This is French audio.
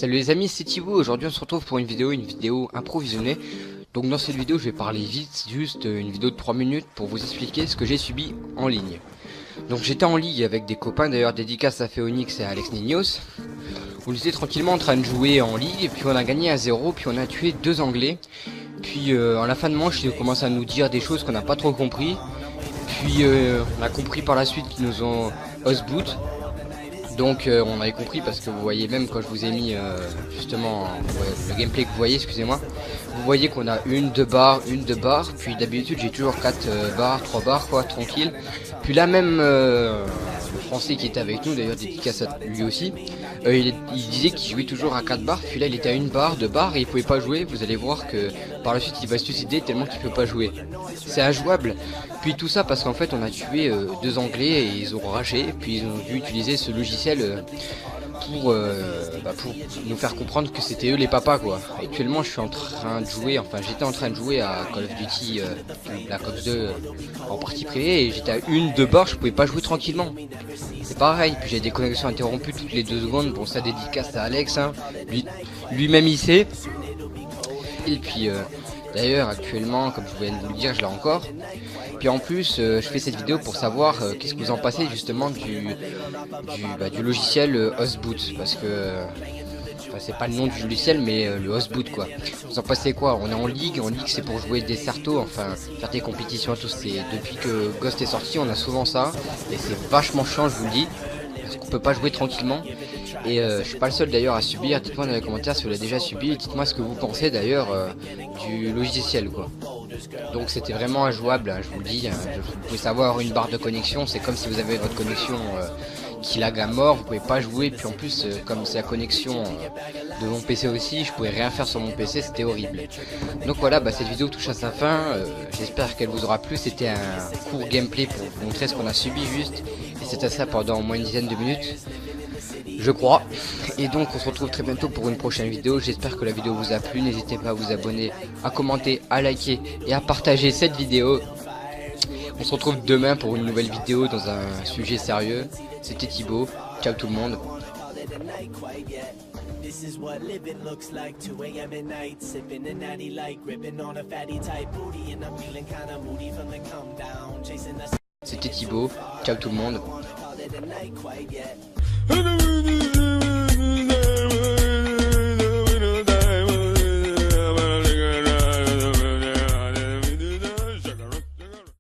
Salut les amis, c'est Thibaut. Aujourd'hui on se retrouve pour une vidéo improvisionnée. Donc dans cette vidéo je vais parler vite, juste une vidéo de 3 minutes pour vous expliquer ce que j'ai subi en ligne. Donc j'étais en ligue avec des copains, d'ailleurs dédicace à Phéonix et à Alex Nignos. On était tranquillement en train de jouer en ligue, puis on a gagné à 0, puis on a tué 2 anglais. Puis en la fin de manche ils ont commencé à nous dire des choses qu'on n'a pas trop compris. Puis on a compris par la suite qu'ils nous ont host-boot. Donc on avait compris parce que vous voyez même quand je vous ai mis justement le gameplay que vous voyez, excusez-moi, vous voyez qu'on a une, deux barres, puis d'habitude j'ai toujours 4 barres, 3 barres quoi, tranquille. Puis là même le français qui était avec nous, d'ailleurs dédicace à lui aussi, il disait qu'il jouait toujours à 4 barres, puis là il était à une barre, 2 barres et il pouvait pas jouer. Vous allez voir que par la suite il va se suicider tellement qu'il peut pas jouer. C'est injouable. Puis tout ça parce qu'en fait on a tué 2 anglais et ils ont ragé, puis ils ont dû utiliser ce logiciel pour nous faire comprendre que c'était eux les papas quoi. Actuellement je suis en train de jouer, enfin j'étais en train de jouer à Call of Duty Black Ops 2 en partie privée et j'étais à une, 2 barres, je pouvais pas jouer tranquillement. C'est pareil, puis j'ai des connexions interrompues toutes les 2 secondes, bon ça dédicace à Alex, hein. Lui-même il sait. Et puis d'ailleurs actuellement, comme je viens de vous le dire, je l'ai encore. Puis en plus, je fais cette vidéo pour savoir qu'est-ce que vous en pensez justement du logiciel Hostboot, parce que c'est pas le nom du logiciel mais le Hostboot quoi. Vous en pensez quoi? On est en ligue c'est pour jouer des certos, enfin faire des compétitions et tout. Depuis que Ghost est sorti, on a souvent ça et c'est vachement chiant, je vous le dis, parce qu'on peut pas jouer tranquillement. Et je suis pas le seul d'ailleurs à subir. Dites-moi dans les commentaires si vous l'avez déjà subi. Dites-moi ce que vous pensez d'ailleurs du logiciel quoi. Donc c'était vraiment injouable, hein, je vous le dis. Vous pouvez savoir une barre de connexion, c'est comme si vous avez votre connexion qui lag à mort, vous pouvez pas jouer. Puis en plus comme c'est la connexion de mon PC aussi, je pouvais rien faire sur mon PC, c'était horrible. Donc voilà, cette vidéo touche à sa fin. J'espère qu'elle vous aura plu. C'était un court gameplay pour vous montrer ce qu'on a subi juste. Et c'était ça pendant au moins une dizaine de minutes, je crois. Et donc on se retrouve très bientôt pour une prochaine vidéo. J'espère que la vidéo vous a plu. N'hésitez pas à vous abonner, à commenter, à liker et à partager cette vidéo. On se retrouve demain pour une nouvelle vidéo dans un sujet sérieux. C'était Thibaut, ciao tout le monde. This is what living looks like. 2 a.m. at night, sipping a natty light, gripping on a fatty type booty, and I'm feeling kinda moody from the come down, chasing the. C'était Thibaut, ciao tout le monde. Call it a night quite yet.